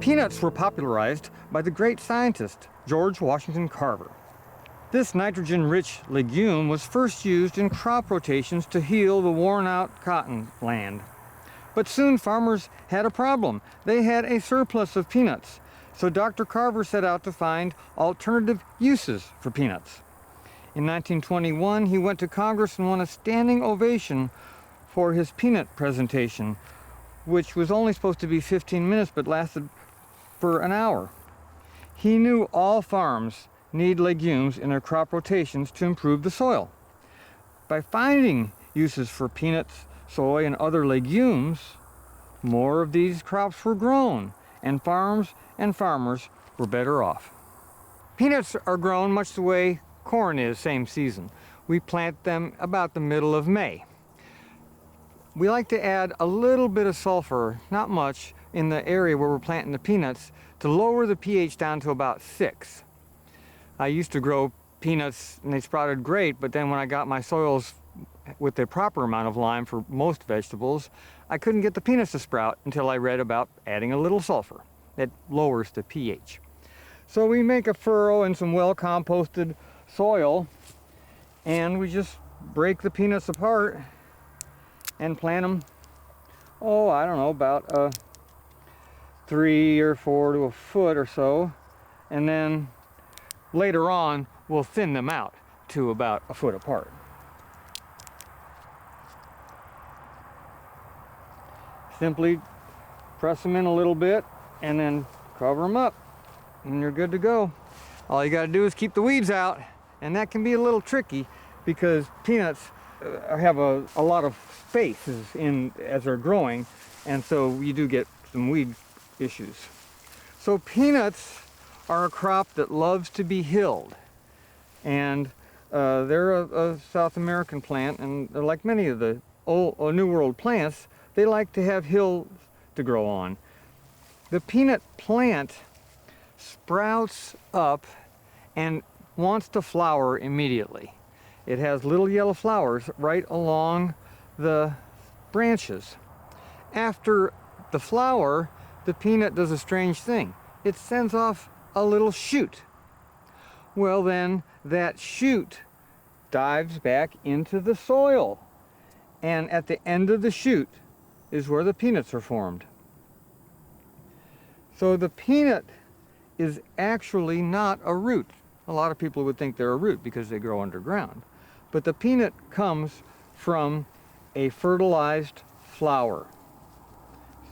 Peanuts were popularized by the great scientist George Washington Carver. This nitrogen-rich legume was first used in crop rotations to heal the worn-out cotton land. But soon farmers had a problem. They had a surplus of peanuts. So Dr. Carver set out to find alternative uses for peanuts. In 1921, he went to Congress and won a standing ovation for his peanut presentation, which was only supposed to be 15 minutes but lasted for an hour. He knew all farms need legumes in their crop rotations to improve the soil. By finding uses for peanuts, soy, and other legumes, more of these crops were grown, and farms and farmers were better off. Peanuts are grown much the way corn is, same season. We plant them about the middle of May. We like to add a little bit of sulfur, not much, in the area where we're planting the peanuts to lower the pH down to about 6. I used to grow peanuts and they sprouted great, but then when I got my soils with the proper amount of lime for most vegetables, I couldn't get the peanuts to sprout until I read about adding a little sulfur. That lowers the pH. So we make a furrow in some well-composted soil and we just break the peanuts apart and plant them, I don't know, about 3 or 4 to a foot or so, and then later on we'll thin them out to about a foot apart. Simply press them in a little bit and then cover them up and you're good to go. All you got to do is keep the weeds out, and that can be a little tricky because peanuts have a lot of spaces in as they're growing, and so you do get some weed issues. So peanuts are a crop that loves to be hilled, and they're a South American plant, and like many of the old New World plants, they like to have hills to grow on. The peanut plant sprouts up and wants to flower immediately. It has little yellow flowers right along the branches. After the flower, the peanut does a strange thing. It sends off a little shoot. Well then, that shoot dives back into the soil. And at the end of the shoot is where the peanuts are formed. So the peanut is actually not a root. A lot of people would think they're a root because they grow underground. But the peanut comes from a fertilized flower.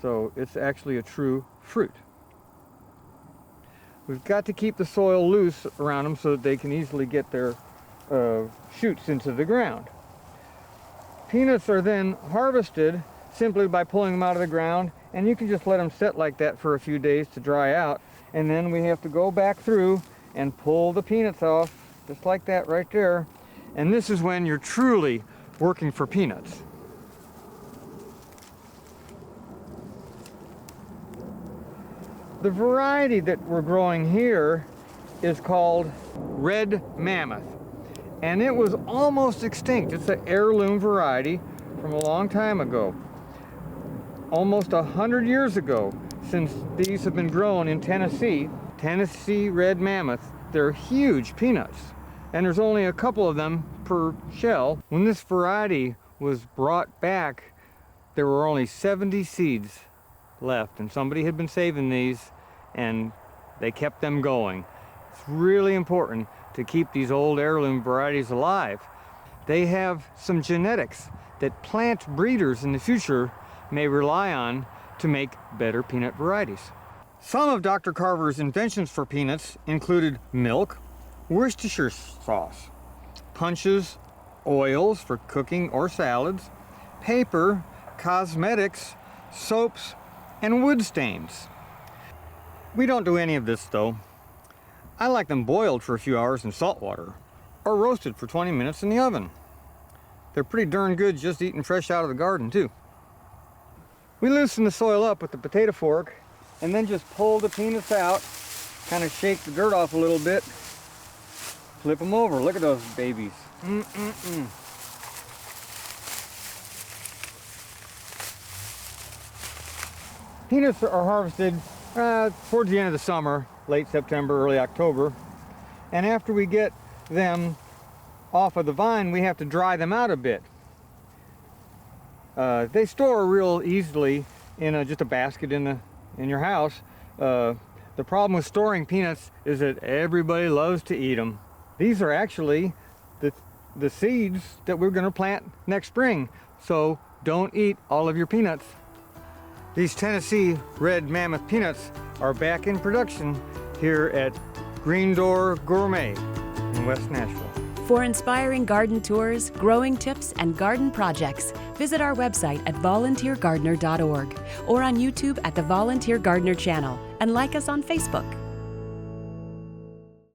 So it's actually a true fruit. We've got to keep the soil loose around them so that they can easily get their shoots into the ground. Peanuts are then harvested simply by pulling them out of the ground, and you can just let them sit like that for a few days to dry out, and then we have to go back through and pull the peanuts off just like that right there. And this is when you're truly working for peanuts. The variety that we're growing here is called Red Mammoth, and it was almost extinct. It's an heirloom variety from a long time ago, almost 100 years ago, since these have been grown in Tennessee. Tennessee Red Mammoth, they're huge peanuts, and there's only a couple of them per shell. When this variety was brought back, there were only 70 seeds left, and somebody had been saving these and they kept them going. It's really important to keep these old heirloom varieties alive. They have some genetics that plant breeders in the future may rely on to make better peanut varieties. Some of Dr. Carver's inventions for peanuts included milk, Worcestershire sauce, punches, oils for cooking or salads, paper, cosmetics, soaps, and wood stains. We don't do any of this though. I like them boiled for a few hours in salt water or roasted for 20 minutes in the oven. They're pretty darn good just eating fresh out of the garden too. We loosen the soil up with the potato fork and then just pull the peanuts out, kind of shake the dirt off a little bit, flip them over. Look at those babies. Peanuts are harvested towards the end of the summer, late September, early October. And after we get them off of the vine, we have to dry them out a bit. They store real easily in just a basket in your house. The problem with storing peanuts is that everybody loves to eat them. These are actually the seeds that we're going to plant next spring, so don't eat all of your peanuts. These Tennessee Red Mammoth peanuts are back in production here at Green Door Gourmet in West Nashville. For inspiring garden tours, growing tips, and garden projects, visit our website at volunteergardener.org or on YouTube at the Volunteer Gardener channel, and like us on Facebook.